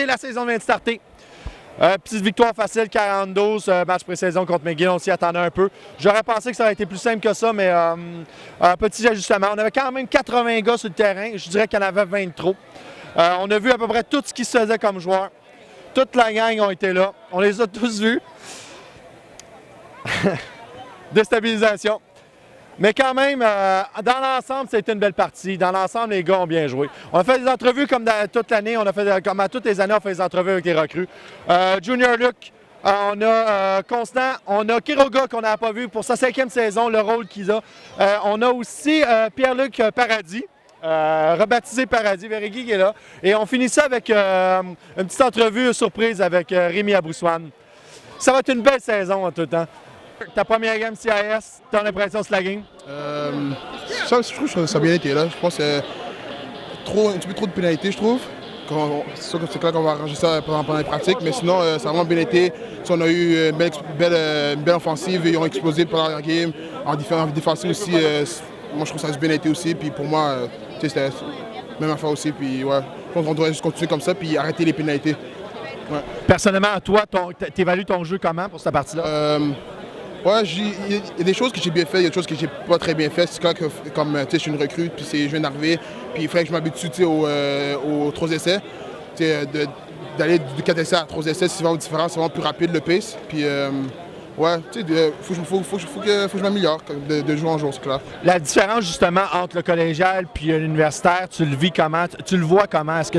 OK, la saison vient de starter. Petite victoire facile, 42, match pré-saison contre McGill, on s'y attendait un peu. J'aurais pensé que ça aurait été plus simple que ça, mais un petit ajustement. On avait quand même 80 gars sur le terrain, je dirais qu'il y en avait 20 de trop. On a vu à peu près tout ce qui se faisait comme joueur. Toute la gang ont été là, on les a tous vus. Déstabilisation. Mais quand même, dans l'ensemble, c'était une belle partie. Dans l'ensemble, les gars ont bien joué. On a fait des entrevues comme toute l'année. On a fait, comme à toutes les années, on fait des entrevues avec les recrues. Junior Luc, on a Constant, on a Quiroga qu'on n'a pas vu pour sa 5e saison, le rôle qu'il a. On a aussi Pierre-Luc Paradis, rebaptisé Paradis, Verregui qui est là. Et on finit ça avec une petite entrevue surprise avec Rémi Abroussoine. Ça va être une belle saison en tout temps. Ta première game CIS, ton impression sur la game? Je trouve que ça a bien été là. Je pense que c'est un petit peu trop de pénalités, je trouve. C'est clair qu'on va arranger ça pendant les pratiques, mais sinon, ça a vraiment bien été. On a eu une belle offensive, ils ont explosé pendant la game. En défensive aussi, moi je trouve que ça a bien été aussi. Puis pour moi, c'était la même affaire aussi. Puis ouais, je pense qu'on devrait juste continuer comme ça puis arrêter les pénalités. Ouais. Personnellement, toi, t'évalues ton jeu comment pour cette partie-là? Ouais, il y a des choses que j'ai bien fait, il y a des choses que j'ai pas très bien fait. C'est clair que comme je suis une recrue, puis je viens d'arriver, puis il faudrait que je m'habitue aux 3 essais. D'aller de 4 essais à 3 essais, c'est vraiment différent, c'est vraiment plus rapide le pace. Puis ouais, faut que je m'améliore de jour en jour, c'est clair. La différence justement entre le collégial puis l'universitaire, tu le vis comment? Tu le vois comment? Est-ce que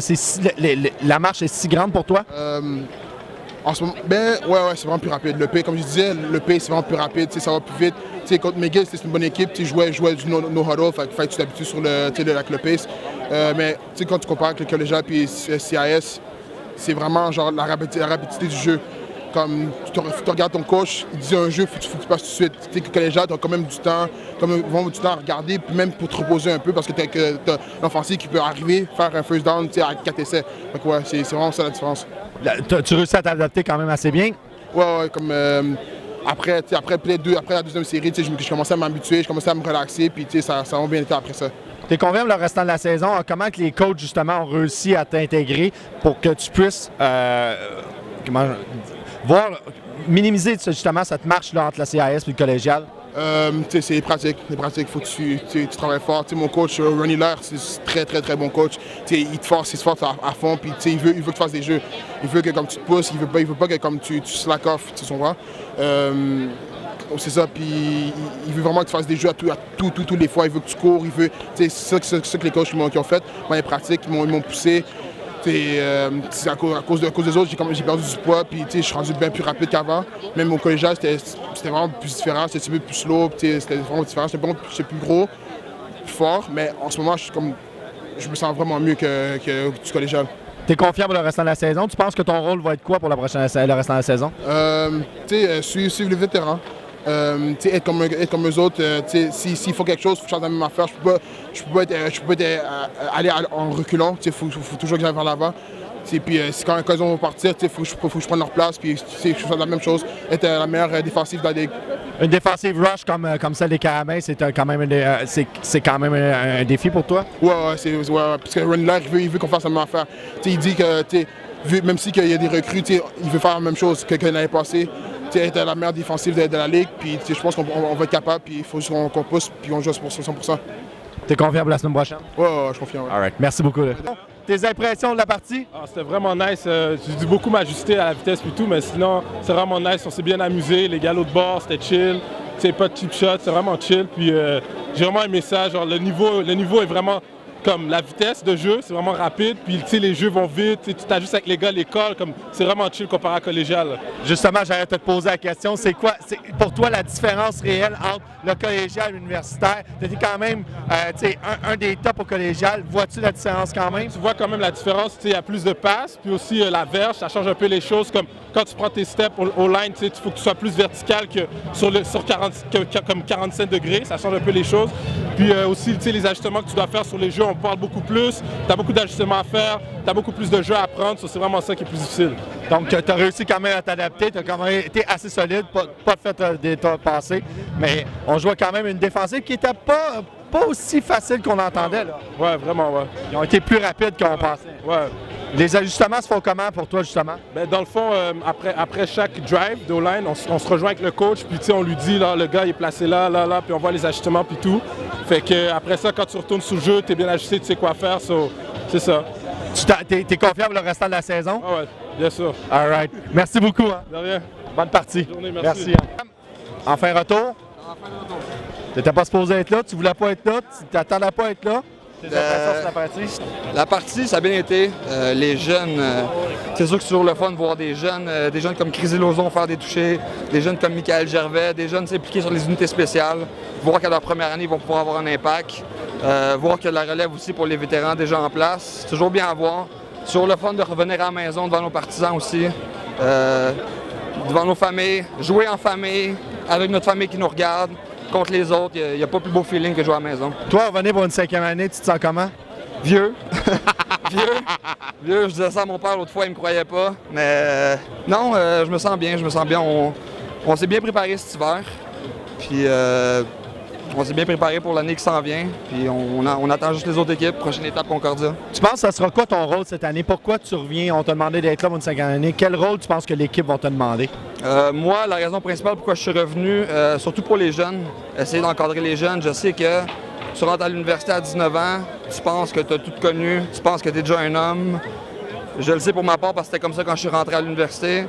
la marche est si grande pour toi? En ce moment, ouais, c'est vraiment plus rapide. Le P, comme je disais, le P, c'est vraiment plus rapide, ça va plus vite. Contre McGill, c'est une bonne équipe, tu jouais du no-huddle, fait que tu t'habitues sur le pace. Mais quand tu compares avec le collégial puis CIS, c'est vraiment genre la rapidité du jeu. Comme tu regardes ton coach, il dit un jeu, faut que tu passes tout de suite. Le collégial, tu as quand même du temps, à regarder, puis même pour te reposer un peu, parce que tu as l'offensive qui peut arriver, faire un first down à 4 essais. Fait que ouais, c'est vraiment ça la différence. Tu réussis à t'adapter quand même assez bien? Ouais, comme après la deuxième série, je commençais à m'habituer, je commençais à me relaxer, puis ça a bien été après ça. T'es convaincu le restant de la saison, comment que les coachs justement ont réussi à t'intégrer pour que tu puisses minimiser justement cette marche-là entre la CIS et le collégial? C'est les pratiques. Il faut que tu travailles fort. Mon coach, Ronnie Lair, c'est très, très, très bon coach. Il se force à fond, puis il veut que tu fasses des jeux. Il veut que comme tu te pousses, il veut pas que comme tu slack off, son voix. C'est ça, puis il veut vraiment que tu fasses des jeux à tous les fois. Il veut que tu cours, c'est ça que les coachs qui ont fait. Dans les pratiques, ils m'ont poussé. À cause des autres, j'ai perdu du poids, puis je suis rendu bien plus rapide qu'avant. Même au collégial, c'était vraiment plus différent, c'était un peu plus slow, c'était vraiment différent, j'étais plus gros, plus fort, mais en ce moment, je me sens vraiment mieux que du collégial. T'es confiant pour le restant de la saison? Tu penses que ton rôle va être quoi pour le restant de la saison? Suivre les vétérans. Être comme eux autres, s'il faut quelque chose, il faut que je fasse la même affaire. Je peux pas aller en reculant, il faut toujours que j'aille vers l'avant. Puis quand ils vont partir, il faut que je prenne leur place, puis je fasse la même chose, être la meilleure défensive de la ligue. Une défensive rush comme celle des Carabins, c'est quand même un défi pour toi? Ouais, parce que Ron Lair, il veut qu'on fasse la même affaire. Il dit que même s'il y a des recrues, il veut faire la même chose que l'année passée. Être la meilleure défensive de la ligue, puis je pense qu'on va être capable, puis il faut qu'on pousse, puis on joue pour 100%. T'es confiant pour la semaine prochaine? Ouais, je suis confiant. Ouais. All right. Merci beaucoup. Tes impressions de la partie? C'était vraiment nice. J'ai dû beaucoup m'ajuster à la vitesse et tout, mais sinon, c'est vraiment nice. On s'est bien amusé. Les gars, l'autre bord, c'était chill. Pas de cheap shot, c'est vraiment chill. Puis j'ai vraiment aimé ça. Genre, le niveau est vraiment comme la vitesse de jeu, c'est vraiment rapide. Puis les jeux vont vite. Tu t'ajustes avec les gars à l'école. C'est vraiment chill comparé à collégial. Justement, j'arrête de te poser la question. C'est quoi, pour toi, la différence réelle entre le collégial et l'universitaire? Tu étais quand même un des tops au collégial. Vois-tu la différence quand même? Tu vois quand même la différence. Il y a plus de passes. Puis aussi la verge, ça change un peu les choses. Comme quand tu prends tes steps au line, il faut que tu sois plus vertical que comme 45 degrés. Ça change un peu les choses. Puis aussi, les ajustements que tu dois faire sur les jeux, on parle beaucoup plus. Tu as beaucoup d'ajustements à faire. Tu as beaucoup plus de jeux à apprendre. C'est vraiment ça qui est plus difficile. Donc, tu as réussi quand même à t'adapter. Tu as quand même été assez solide, pas fait des temps passés. Mais on jouait quand même une défensive qui n'était pas aussi facile qu'on entendait. Là. Ouais, vraiment, ouais. Ils ont été plus rapides qu'on pensait. Ouais. Les ajustements se font comment pour toi, justement? Ben, dans le fond, après chaque drive d'O-line, on se rejoint avec le coach, puis on lui dit, là, le gars il est placé là, puis on voit les ajustements, puis tout. Fait que après ça, quand tu retournes sous le jeu, tu es bien ajusté, tu sais quoi faire, c'est ça. T'es confiant pour le restant de la saison? Ah ouais, bien sûr. All right. Merci beaucoup. Hein. De rien. Bonne partie. Bonne journée, merci. Hein. Enfin retour? Tu n'étais pas supposé être là, tu voulais pas être là, tu t'attendais pas à être là? Tes impressions sur la partie? La partie, ça a bien été. Les jeunes, c'est sûr que c'est toujours le fun de voir des jeunes comme Crisy Lauzon faire des touchés, des jeunes comme Michael Gervais, des jeunes s'impliquer sur les unités spéciales, voir qu'à leur première année, ils vont pouvoir avoir un impact, voir qu'il y a de la relève aussi pour les vétérans déjà en place. C'est toujours bien à voir. C'est toujours le fun de revenir à la maison devant nos partisans aussi, devant nos familles, jouer en famille, avec notre famille qui nous regarde. Contre les autres, il n'y a pas plus beau feeling que jouer à la maison. Toi, revenir pour une 5e année, tu te sens comment? Vieux. Vieux, je disais ça à mon père l'autre fois, il me croyait pas. Mais non, je me sens bien. On s'est bien préparé cet hiver. Puis on s'est bien préparé pour l'année qui s'en vient. Puis on attend juste les autres équipes. Prochaine étape, Concordia. Tu penses que ça sera quoi ton rôle cette année? Pourquoi tu reviens? On t'a demandé d'être là pour une 5e année. Quel rôle tu penses que l'équipe va te demander? Moi, la raison principale pourquoi je suis revenu, surtout pour les jeunes, essayer d'encadrer les jeunes. Je sais que tu rentres à l'université à 19 ans, tu penses que tu as tout connu, tu penses que tu es déjà un homme. Je le sais pour ma part parce que c'était comme ça quand je suis rentré à l'université.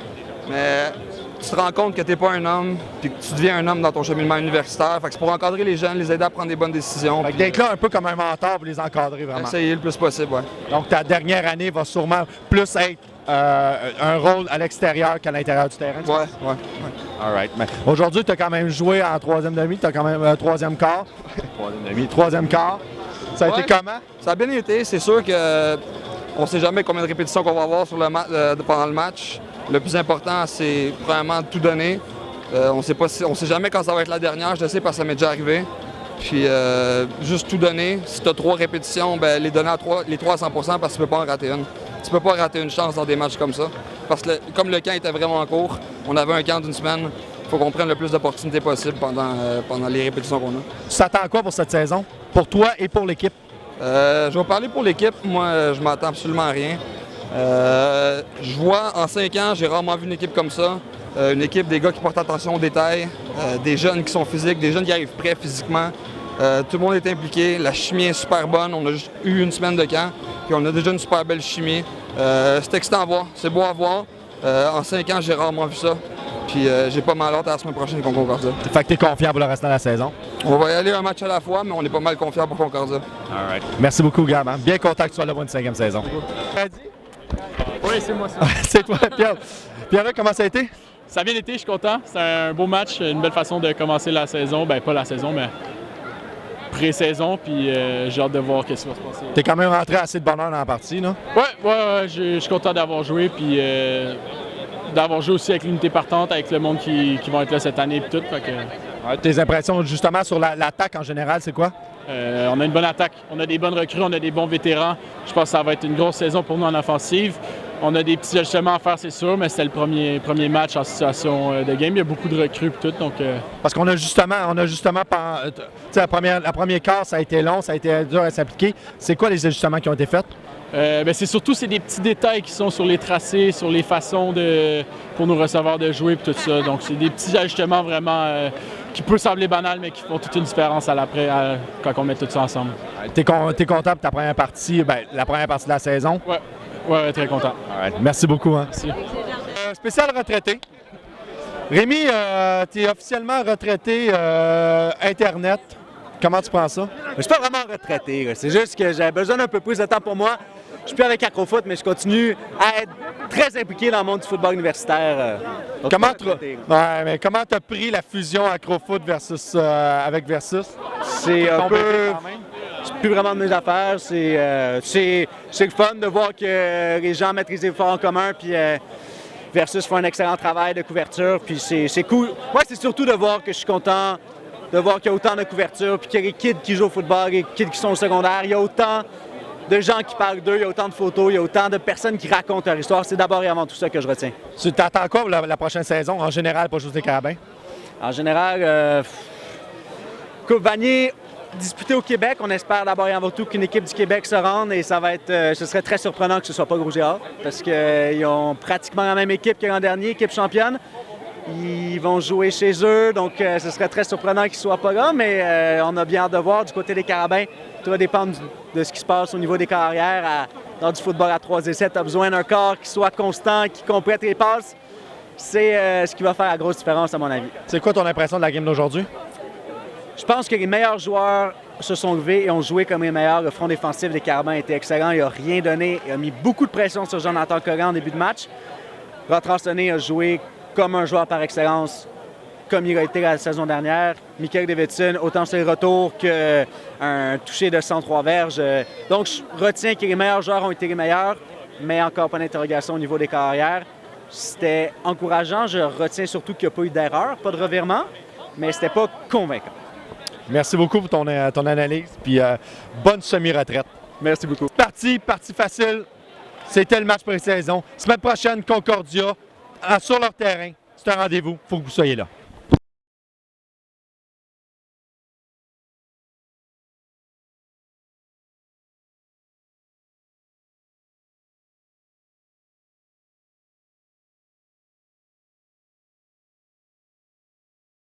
Mais tu te rends compte que tu n'es pas un homme puis que tu deviens un homme dans ton cheminement universitaire. Fait que c'est pour encadrer les jeunes, les aider à prendre des bonnes décisions. Fait que d'être là un peu comme un mentor pour les encadrer vraiment. Essayer le plus possible, oui. Donc ta dernière année va sûrement plus être un rôle à l'extérieur qu'à l'intérieur du terrain. Oui. All right. Mais aujourd'hui, tu as quand même joué en 3e demi, tu as quand même 3e quart. 3e demi, 3e quart. Ça a été comment? Ça a bien été. C'est sûr que on ne sait jamais combien de répétitions qu'on va avoir sur pendant le match. Le plus important, c'est vraiment de tout donner. On sait jamais quand ça va être la dernière, je le sais parce que ça m'est déjà arrivé. Puis juste tout donner. Si tu as 3 répétitions, ben, les donner les 3 à 100% parce que tu ne peux pas en rater une. Tu peux pas rater une chance dans des matchs comme ça. Parce que comme le camp était vraiment court, on avait un camp d'une semaine, il faut qu'on prenne le plus d'opportunités possible pendant les répétitions qu'on a. Tu t'attends à quoi pour cette saison? Pour toi et pour l'équipe? Je vais parler pour l'équipe. Moi, je m'attends absolument à rien. Je vois, en 5 ans, j'ai rarement vu une équipe comme ça. Une équipe des gars qui portent attention aux détails, des jeunes qui sont physiques, des jeunes qui arrivent prêts physiquement. Tout le monde est impliqué, la chimie est super bonne. On a juste eu une semaine de camp, puis on a déjà une super belle chimie. C'est excitant à voir, c'est beau à voir. En 5 ans, j'ai rarement vu ça. Puis j'ai pas mal hâte à la semaine prochaine contre Concordia. Fait que t'es confiant pour le restant de la saison? On va y aller un match à la fois, mais on est pas mal confiant pour Concordia. All right. Merci beaucoup, Gab. Hein? Bien content que tu sois là pour une 5e saison. Oui, c'est moi ça. C'est toi, Pierre. Pierre, comment ça a été? Ça a bien été, je suis content. C'est un beau match, une belle façon de commencer la saison. Ben pas la saison, mais pré-saison. Puis j'ai hâte de voir ce qui va se passer. T'es quand même rentré assez de bonheur dans la partie, non? Ouais, je suis content d'avoir joué. Puis d'avoir joué aussi avec l'unité partante, avec le monde qui vont être là cette année et tout. Fait que... Ouais, tes impressions justement sur l'attaque en général, c'est quoi? On a une bonne attaque, on a des bonnes recrues, on a des bons vétérans. Je pense que ça va être une grosse saison pour nous en offensive. On a des petits ajustements à faire, c'est sûr, mais c'était le premier match en situation de game. Il y a beaucoup de recrues et tout, donc... Parce qu'on a justement la première quart, ça a été long, ça a été dur à s'appliquer. C'est quoi les ajustements qui ont été faits? C'est des petits détails qui sont sur les tracés, sur les façons pour nos receveurs de jouer et tout ça. Donc, c'est des petits ajustements vraiment qui peuvent sembler banals, mais qui font toute une différence à l'après quand on met tout ça ensemble. T'es content pour ta première partie, la première partie de la saison? Ouais, très content. Right. Merci beaucoup. Hein. Merci. Spécial retraité. Rémi, tu es officiellement retraité Internet. Comment tu prends ça? Je suis pas vraiment retraité. C'est juste que j'avais besoin d'un peu plus de temps pour moi. Je suis plus avec Acrofoot, mais je continue à être très impliqué dans le monde du football universitaire. Comment tu as pris la fusion Acrofoot avec Versus? C'est un peu... C'est plus vraiment de mes affaires. C'est le fun de voir que les gens mettent les efforts en commun. Puis Versus fait un excellent travail de couverture. Puis c'est cool. Moi, c'est surtout de voir que je suis content de voir qu'il y a autant de couverture, puis qu'il y a des kids qui jouent au football, des kids qui sont au secondaire. Il y a autant de gens qui parlent d'eux, il y a autant de photos, il y a autant de personnes qui racontent leur histoire. C'est d'abord et avant tout ça que je retiens. Tu t'attends quoi pour la prochaine saison, en général, pour José Carabin? En général, Coupe Vanier, disputé au Québec. On espère d'abord et avant tout qu'une équipe du Québec se rende et ça va être, ce serait très surprenant que ce ne soit pas Gros Gérard parce qu'ils ont pratiquement la même équipe que l'an dernier, équipe championne. Ils vont jouer chez eux, donc ce serait très surprenant qu'ils ne soient pas là, mais on a bien hâte de voir. Du côté des Carabins, tout va dépendre de ce qui se passe au niveau des carrières. Dans du football à 3 essais, tu as besoin d'un corps qui soit constant, qui complète les passes. C'est ce qui va faire la grosse différence, à mon avis. C'est quoi ton impression de la game d'aujourd'hui? Je pense que les meilleurs joueurs se sont levés et ont joué comme les meilleurs. Le front défensif des Carabins était excellent. Il n'a rien donné. Il a mis beaucoup de pression sur Jonathan Corrent en début de match. Rantané a joué comme un joueur par excellence, comme il a été la saison dernière. Michael Davidson, autant sur les retours qu'un touché de 103 verges. Donc, je retiens que les meilleurs joueurs ont été les meilleurs, mais encore pas d'interrogation au niveau des carrières. C'était encourageant. Je retiens surtout qu'il n'y a pas eu d'erreur, pas de revirement, mais c'était pas convaincant. Merci beaucoup pour ton analyse, puis bonne semi-retraite. Merci beaucoup. Parti facile. C'était le match pré-saison. Semaine prochaine, Concordia, sur leur terrain. C'est un rendez-vous. Il faut que vous soyez là.